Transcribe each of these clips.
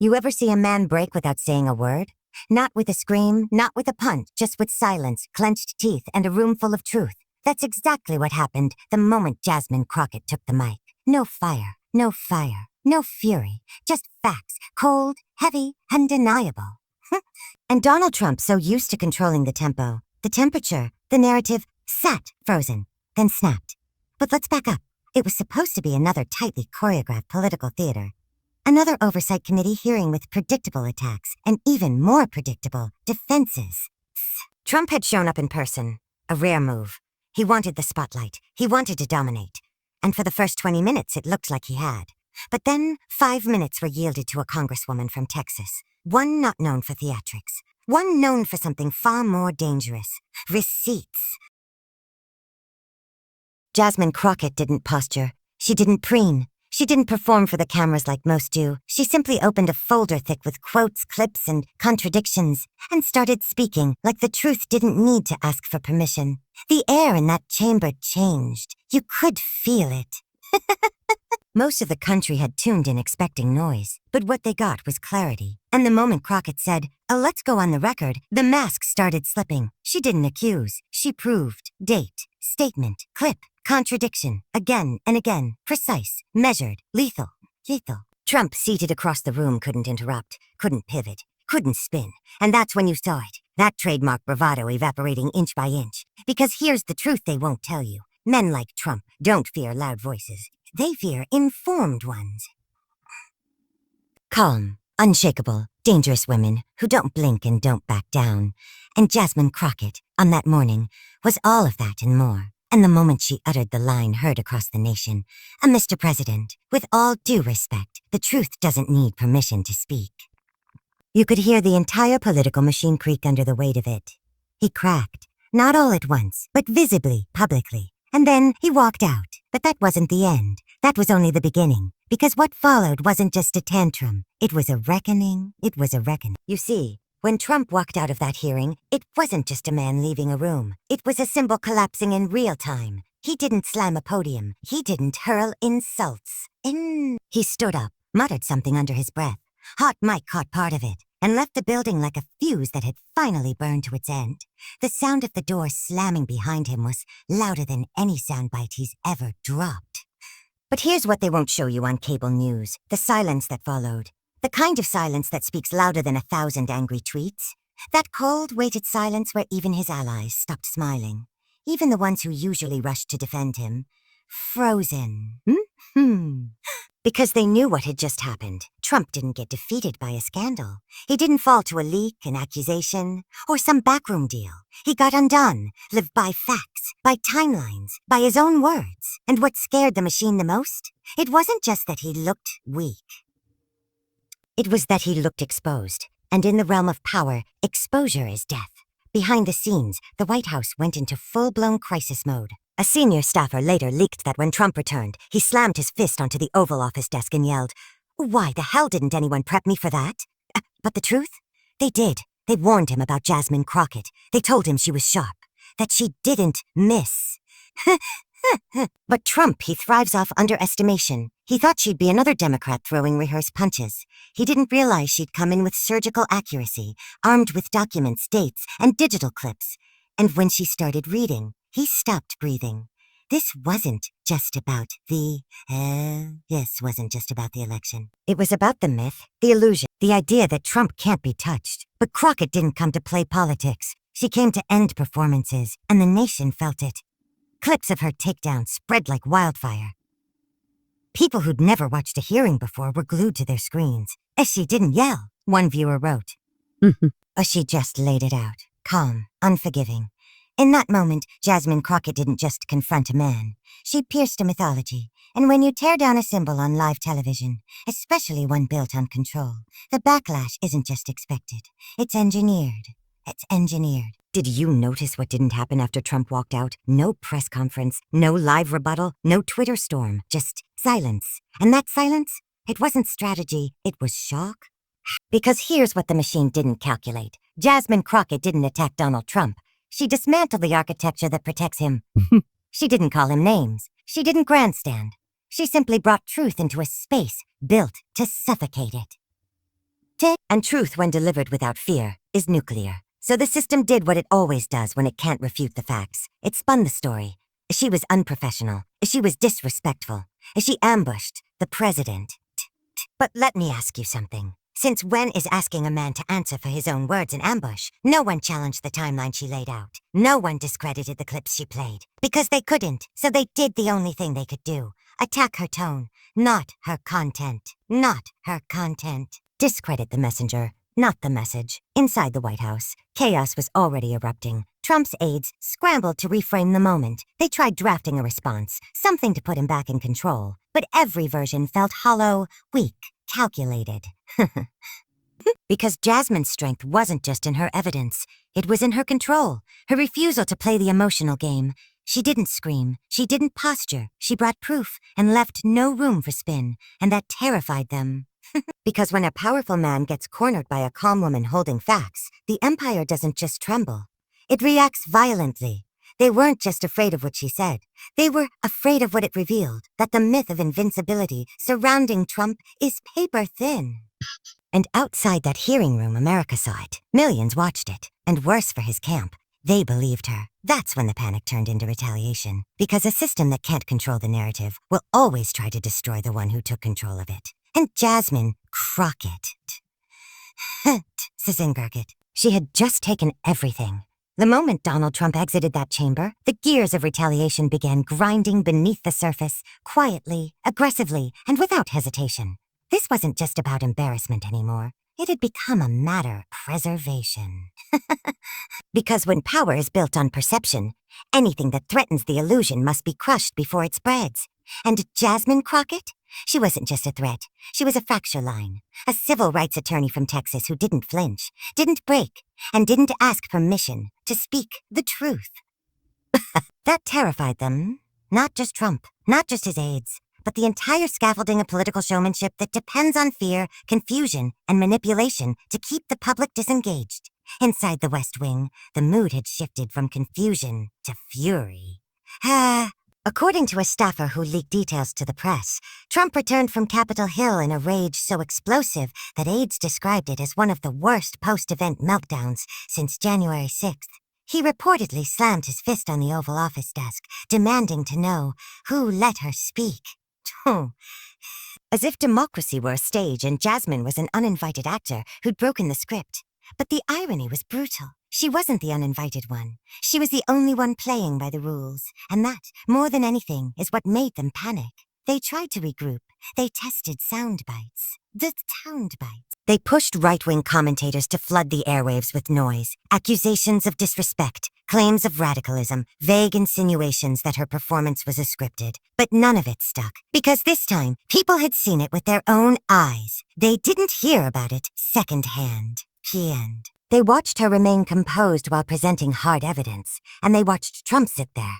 You ever see a man break without saying a word? Not with a scream, not with a punch, just with silence, clenched teeth, and a room full of truth. That's exactly what happened the moment Jasmine Crockett took the mic. No fire, no fury, just facts, cold, heavy, undeniable. And Donald Trump, so used to controlling the tempo, the temperature, the narrative, sat frozen, then snapped. But let's back up. It was supposed to be another tightly choreographed political theater. Another oversight committee hearing with predictable attacks and even more predictable defenses. Trump had shown up in person, a rare move. He wanted the spotlight. He wanted to dominate. And for the first 20 minutes, it looked like he had. But then 5 minutes were yielded to a congresswoman from Texas, one not known for theatrics, one known for something far more dangerous: receipts. Jasmine Crockett didn't posture. She didn't preen. She didn't perform for the cameras like most do. She simply opened a folder thick with quotes, clips, and contradictions, and started speaking like the truth didn't need to ask for permission. The air in that chamber changed. You could feel it. Most of the country had tuned in expecting noise, but what they got was clarity. And the moment Crockett said, "Let's go on the record," the mask started slipping. She didn't accuse. She proved. Date, statement, clip, contradiction, again and again, precise, measured, lethal. Trump, seated across the room, couldn't interrupt, couldn't pivot, couldn't spin. And that's when you saw it, that trademark bravado evaporating inch by inch. Because here's the truth they won't tell you. Men like Trump don't fear loud voices. They fear informed ones. Calm, unshakable, dangerous women who don't blink and don't back down. And Jasmine Crockett, on that morning, was all of that and more. And the moment she uttered the line heard across the nation, "Mr. President, with all due respect, the truth doesn't need permission to speak." You could hear the entire political machine creak under the weight of it. He cracked, not all at once, but visibly, publicly. And then he walked out. But that wasn't the end. That was only the beginning. Because what followed wasn't just a tantrum. It was a reckoning. You see, when Trump walked out of that hearing, it wasn't just a man leaving a room. It was a symbol collapsing in real time. He didn't slam a podium. He didn't hurl insults. He stood up, muttered something under his breath. Hot mic caught part of it, and left the building like a fuse that had finally burned to its end. The sound of the door slamming behind him was louder than any soundbite he's ever dropped. But here's what they won't show you on cable news, the silence that followed. The kind of silence that speaks louder than 1,000 angry tweets. That cold, weighted silence where even his allies stopped smiling. Even the ones who usually rushed to defend him. Frozen. Because they knew what had just happened. Trump didn't get defeated by a scandal. He didn't fall to a leak, an accusation, or some backroom deal. He got undone, lived by facts, by timelines, by his own words. And what scared the machine the most? It wasn't just that he looked weak. It was that he looked exposed. And in the realm of power, exposure is death. Behind the scenes, the White House went into full-blown crisis mode. A senior staffer later leaked that when Trump returned, he slammed his fist onto the Oval Office desk and yelled, "Why the hell didn't anyone prep me for that?" But the truth? They did. They warned him about Jasmine Crockett. They told him she was sharp, that she didn't miss. But Trump, he thrives off underestimation. He thought she'd be another Democrat throwing rehearsed punches. He didn't realize she'd come in with surgical accuracy, armed with documents, dates, and digital clips. And when she started reading, he stopped breathing. This wasn't just about the election. It was about the myth, the illusion, the idea that Trump can't be touched. But Crockett didn't come to play politics. She came to end performances, and the nation felt it. Clips of her takedown spread like wildfire. People who'd never watched a hearing before were glued to their screens. As she didn't yell, one viewer wrote. Or she just laid it out, calm, unforgiving. In that moment, Jasmine Crockett didn't just confront a man. She pierced a mythology. And when you tear down a symbol on live television, especially one built on control, the backlash isn't just expected. It's engineered. Did you notice what didn't happen after Trump walked out? No press conference, no live rebuttal, no Twitter storm, just silence. And that silence? It wasn't strategy, it was shock. Because here's what the machine didn't calculate. Jasmine Crockett didn't attack Donald Trump. She dismantled the architecture that protects him. She didn't call him names. She didn't grandstand. She simply brought truth into a space built to suffocate it. And truth, when delivered without fear, is nuclear. So the system did what it always does when it can't refute the facts. It spun the story. She was unprofessional. She was disrespectful. She ambushed the president. But let me ask you something. Since when is asking a man to answer for his own words an ambush? No one challenged the timeline she laid out. No one discredited the clips she played. Because they couldn't, so they did the only thing they could do. Attack her tone, not her content. Not her content. Discredit the messenger, not the message. Inside the White House, chaos was already erupting. Trump's aides scrambled to reframe the moment. They tried drafting a response, something to put him back in control. But every version felt hollow, weak, calculated. Because Jasmine's strength wasn't just in her evidence. It was in her control, her refusal to play the emotional game. She didn't scream, she didn't posture, she brought proof and left no room for spin, and that terrified them. Because when a powerful man gets cornered by a calm woman holding facts, the empire doesn't just tremble. It reacts violently. They weren't just afraid of what she said. They were afraid of what it revealed, that the myth of invincibility surrounding Trump is paper thin. And outside that hearing room, America saw it. Millions watched it. And worse for his camp, they believed her. That's when the panic turned into retaliation. Because a system that can't control the narrative will always try to destroy the one who took control of it. And Jasmine Crockett. Crockett. She had just taken everything. The moment Donald Trump exited that chamber, the gears of retaliation began grinding beneath the surface, quietly, aggressively, and without hesitation. This wasn't just about embarrassment anymore. It had become a matter of preservation. Because when power is built on perception, anything that threatens the illusion must be crushed before it spreads. And Jasmine Crockett? She wasn't just a threat. She was a fracture line. A civil rights attorney from Texas who didn't flinch, didn't break, and didn't ask permission to speak the truth. That terrified them. Not just Trump, not just his aides, but the entire scaffolding of political showmanship that depends on fear, confusion, and manipulation to keep the public disengaged. Inside the West Wing, the mood had shifted from confusion to fury. According to a staffer who leaked details to the press, Trump returned from Capitol Hill in a rage so explosive that aides described it as one of the worst post-event meltdowns since January 6th. He reportedly slammed his fist on the Oval Office desk, demanding to know who let her speak. As if democracy were a stage and Jasmine was an uninvited actor who'd broken the script. But the irony was brutal. She wasn't the uninvited one. She was the only one playing by the rules. And that, more than anything, is what made them panic. They tried to regroup. They tested sound bites. The sound bites. They pushed right-wing commentators to flood the airwaves with noise, accusations of disrespect, claims of radicalism, vague insinuations that her performance was scripted. But none of it stuck, because this time, people had seen it with their own eyes. They didn't hear about it secondhand. The end. They watched her remain composed while presenting hard evidence, and they watched Trump sit there,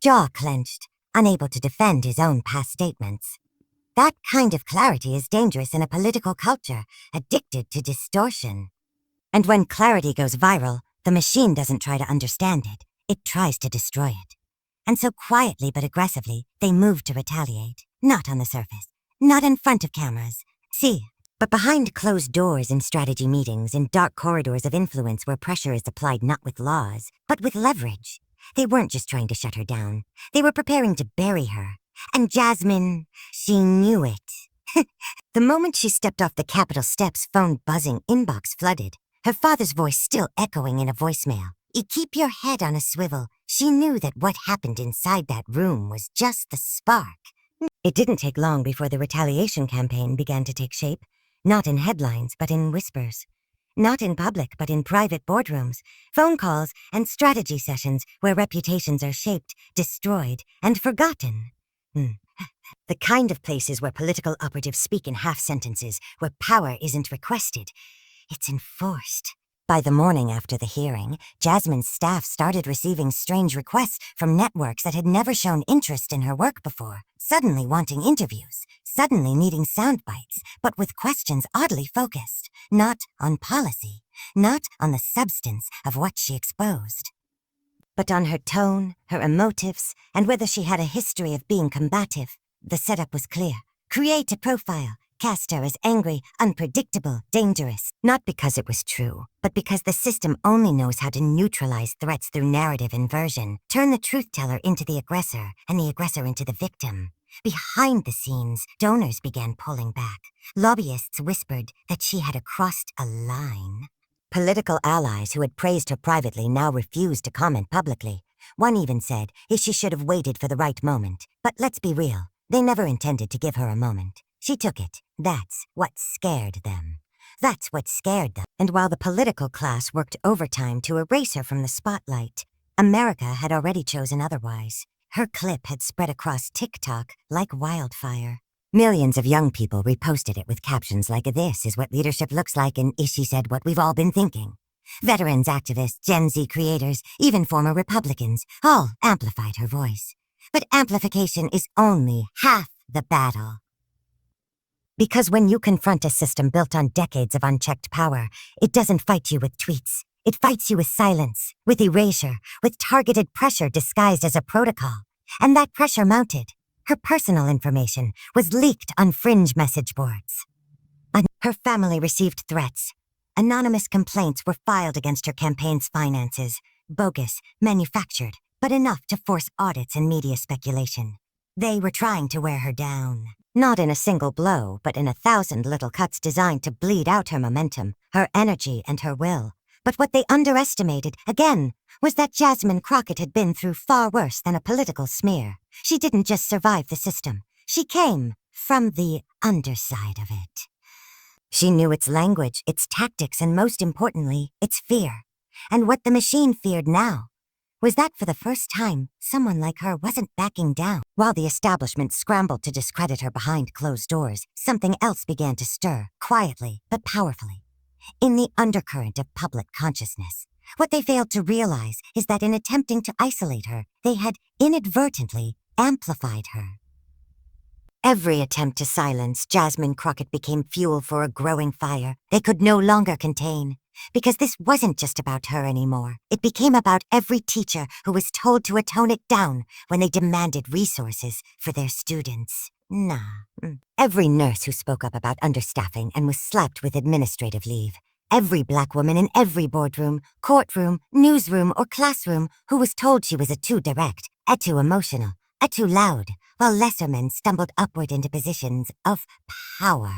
jaw clenched, unable to defend his own past statements. That kind of clarity is dangerous in a political culture addicted to distortion. And when clarity goes viral, the machine doesn't try to understand it. It tries to destroy it. And so quietly but aggressively, they moved to retaliate. Not on the surface. Not in front of cameras. But behind closed doors in strategy meetings, in dark corridors of influence where pressure is applied not with laws, but with leverage. They weren't just trying to shut her down. They were preparing to bury her. And Jasmine, she knew it. The moment she stepped off the Capitol steps, phone buzzing, inbox flooded, her father's voice still echoing in a voicemail. Keep your head on a swivel. She knew that what happened inside that room was just the spark. It didn't take long before the retaliation campaign began to take shape. Not in headlines, but in whispers. Not in public, but in private boardrooms, phone calls, and strategy sessions where reputations are shaped, destroyed, and forgotten. The kind of places where political operatives speak in half-sentences, where power isn't requested. It's enforced. By the morning after the hearing, Jasmine's staff started receiving strange requests from networks that had never shown interest in her work before, suddenly wanting interviews, suddenly needing sound bites, but with questions oddly focused, not on policy, not on the substance of what she exposed, but on her tone, her emotives, and whether she had a history of being combative. The setup was clear. Create a profile, cast her as angry, unpredictable, dangerous. Not because it was true, but because the system only knows how to neutralize threats through narrative inversion, turn the truth-teller into the aggressor, and the aggressor into the victim. Behind the scenes, donors began pulling back. Lobbyists whispered that she had crossed a line. Political allies who had praised her privately now refused to comment publicly. One even said she should have waited for the right moment. But let's be real, they never intended to give her a moment. She took it. That's what scared them. That's what scared them. And while the political class worked overtime to erase her from the spotlight, America had already chosen otherwise. Her clip had spread across TikTok like wildfire. Millions of young people reposted it with captions like, "This is what leadership looks like," and "She said what we've all been thinking." Veterans, activists, Gen Z creators, even former Republicans, all amplified her voice. But amplification is only half the battle. Because when you confront a system built on decades of unchecked power, it doesn't fight you with tweets. It fights you with silence, with erasure, with targeted pressure disguised as a protocol. And that pressure mounted. Her personal information was leaked on fringe message boards. Her family received threats. Anonymous complaints were filed against her campaign's finances, bogus, manufactured, but enough to force audits and media speculation. They were trying to wear her down. Not in a single blow, but in 1,000 little cuts designed to bleed out her momentum, her energy, and her will. But what they underestimated, again, was that Jasmine Crockett had been through far worse than a political smear. She didn't just survive the system. She came from the underside of it. She knew its language, its tactics, and most importantly, its fear. And what the machine feared now was that for the first time, someone like her wasn't backing down. While the establishment scrambled to discredit her behind closed doors, something else began to stir, quietly but powerfully. In the undercurrent of public consciousness, what they failed to realize is that in attempting to isolate her, they had inadvertently amplified her. Every attempt to silence Jasmine Crockett became fuel for a growing fire they could no longer contain. Because this wasn't just about her anymore. It became about every teacher who was told to tone it down when they demanded resources for their students. Every nurse who spoke up about understaffing and was slapped with administrative leave. Every black woman in every boardroom, courtroom, newsroom, or classroom who was told she was too direct, too emotional, too loud, while lesser men stumbled upward into positions of power.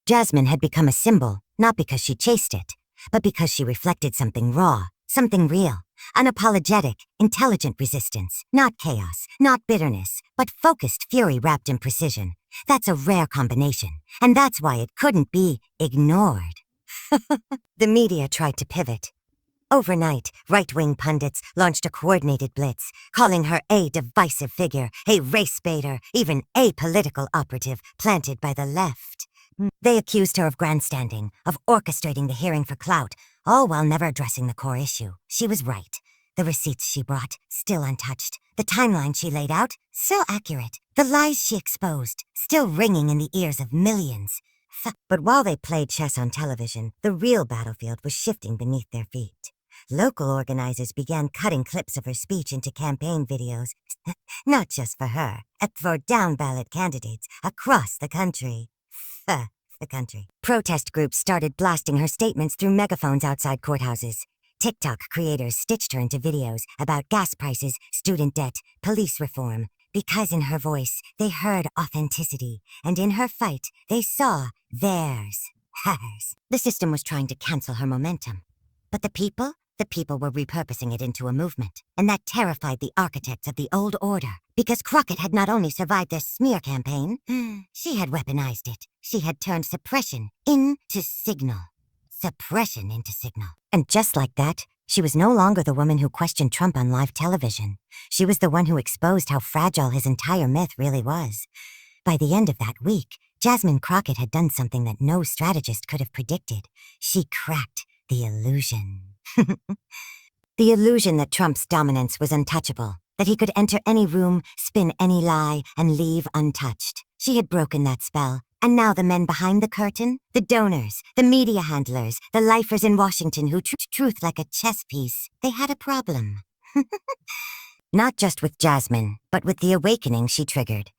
Jasmine had become a symbol, not because she chased it, but because she reflected something raw, something real, unapologetic, intelligent resistance, not chaos, not bitterness, but focused fury wrapped in precision. That's a rare combination, and that's why it couldn't be ignored. The media tried to pivot. Overnight, right-wing pundits launched a coordinated blitz, calling her a divisive figure, a race baiter, even a political operative planted by the left. They accused her of grandstanding, of orchestrating the hearing for clout, all while never addressing the core issue. She was right. The receipts she brought, still untouched. The timeline she laid out, still accurate. The lies she exposed, still ringing in the ears of millions. But while they played chess on television, the real battlefield was shifting beneath their feet. Local organizers began cutting clips of her speech into campaign videos, not just for her, for down-ballot candidates across the country. Protest groups started blasting her statements through megaphones outside courthouses. TikTok creators stitched her into videos about gas prices, student debt, police reform, because in her voice they heard authenticity, and in her fight they saw theirs, hers. The system was trying to cancel her momentum. But the people were repurposing it into a movement, and that terrified the architects of the old order, because Crockett had not only survived their smear campaign, she had weaponized it. She had turned suppression into signal. Suppression into signal. And just like that, she was no longer the woman who questioned Trump on live television. She was the one who exposed how fragile his entire myth really was. By the end of that week, Jasmine Crockett had done something that no strategist could have predicted. She cracked the illusion. The illusion that Trump's dominance was untouchable, that he could enter any room, spin any lie, and leave untouched. She had broken that spell, and now the men behind the curtain, the donors, the media handlers, the lifers in Washington who truth like a chess piece, they had a problem. Not just with Jasmine, but with the awakening she triggered.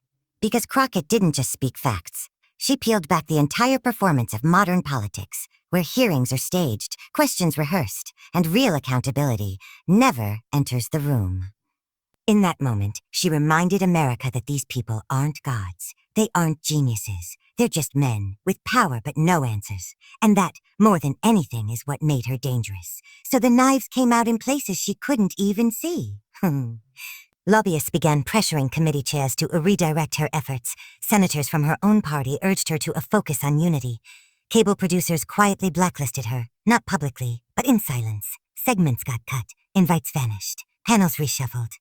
Because Crockett didn't just speak facts. She peeled back the entire performance of modern politics, where hearings are staged, questions rehearsed, and real accountability never enters the room. In that moment, she reminded America that these people aren't gods. They aren't geniuses. They're just men with power but no answers. And that, more than anything, is what made her dangerous. So the knives came out in places she couldn't even see. Lobbyists began pressuring committee chairs to redirect her efforts. Senators from her own party urged her to focus on unity. Cable producers quietly blacklisted her, not publicly, but in silence. Segments got cut, invites vanished, panels reshuffled.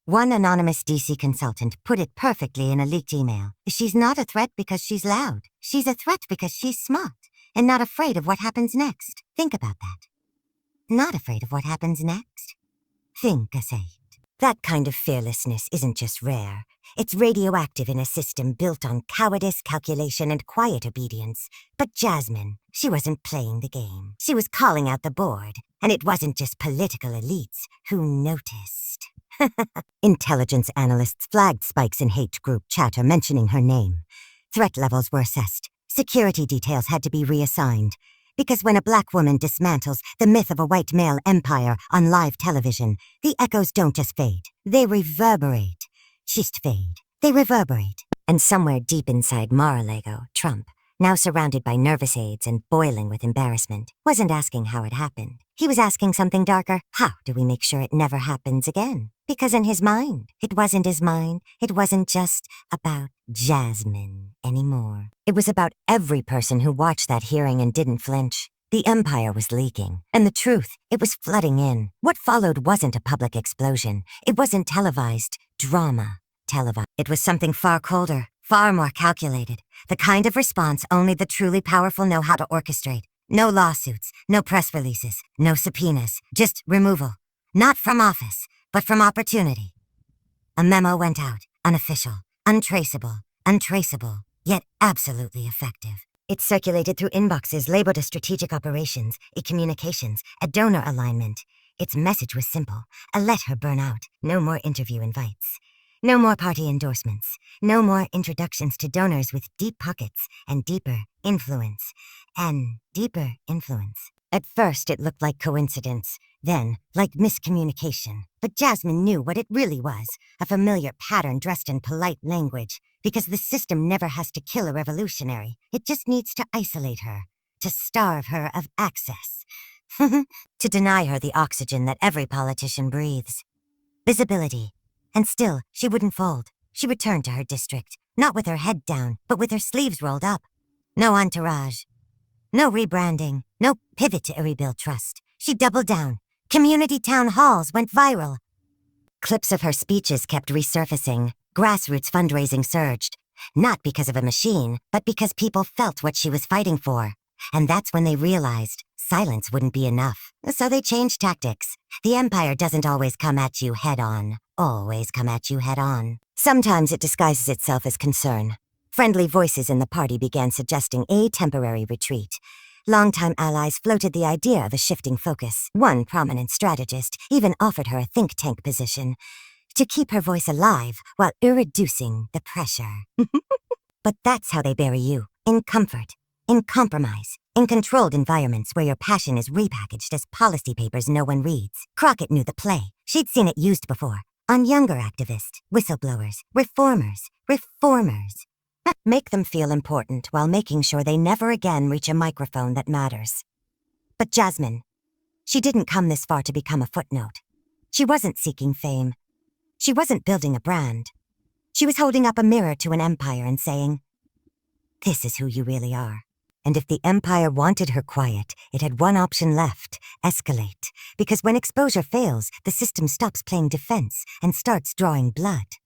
One anonymous DC consultant put it perfectly in a leaked email. She's not a threat because she's loud. She's a threat because she's smart and not afraid of what happens next. Think about that. Not afraid of what happens next? Think, I say. That kind of fearlessness isn't just rare. It's radioactive in a system built on cowardice, calculation, and quiet obedience. But Jasmine, she wasn't playing the game. She was calling out the board, and it wasn't just political elites who noticed. Intelligence analysts flagged spikes in hate group chatter mentioning her name. Threat levels were assessed. Security details had to be reassigned. Because when a black woman dismantles the myth of a white male empire on live television, the echoes don't just fade. They reverberate. Just fade. They reverberate. And somewhere deep inside Mar-a-Lago, Trump, now surrounded by nervous aides and boiling with embarrassment, wasn't asking how it happened. He was asking something darker. How do we make sure it never happens again? Because in his mind, it wasn't his mind. It wasn't just about Jasmine anymore. It was about every person who watched that hearing and didn't flinch. The empire was leaking, and the truth, it was flooding in. What followed wasn't a public explosion. It wasn't televised drama. It was something far colder, far more calculated. The kind of response only the truly powerful know how to orchestrate. No lawsuits, no press releases, no subpoenas, just removal. Not from office, but from opportunity. A memo went out, unofficial, untraceable, yet absolutely effective. It circulated through inboxes labeled as strategic operations, a communications, a donor alignment. Its message was simple: let her burn out. No more interview invites. No more party endorsements. No more introductions to donors with deep pockets and deeper influence. At first, it looked like coincidence, then like miscommunication. But Jasmine knew what it really was, a familiar pattern dressed in polite language, because the system never has to kill a revolutionary. It just needs to isolate her, to starve her of access, to deny her the oxygen that every politician breathes. Visibility. And still, she wouldn't fold. She returned to her district, not with her head down, but with her sleeves rolled up. No entourage. No rebranding. No pivot to rebuild trust. She doubled down. Community town halls went viral. Clips of her speeches kept resurfacing. Grassroots fundraising surged. Not because of a machine, but because people felt what she was fighting for. And that's when they realized silence wouldn't be enough. So they changed tactics. The empire doesn't always come at you head-on. Always come at you head-on. Sometimes it disguises itself as concern. Friendly voices in the party began suggesting a temporary retreat. Longtime allies floated the idea of a shifting focus. One prominent strategist even offered her a think tank position to keep her voice alive while reducing the pressure. But that's how they bury you. In comfort. In compromise. In controlled environments where your passion is repackaged as policy papers no one reads. Crockett knew the play. She'd seen it used before. On younger activists, whistleblowers, reformers. Make them feel important while making sure they never again reach a microphone that matters. But Jasmine, she didn't come this far to become a footnote. She wasn't seeking fame. She wasn't building a brand. She was holding up a mirror to an empire and saying, "This is who you really are." And if the empire wanted her quiet, it had one option left: escalate. Because when exposure fails, the system stops playing defense and starts drawing blood.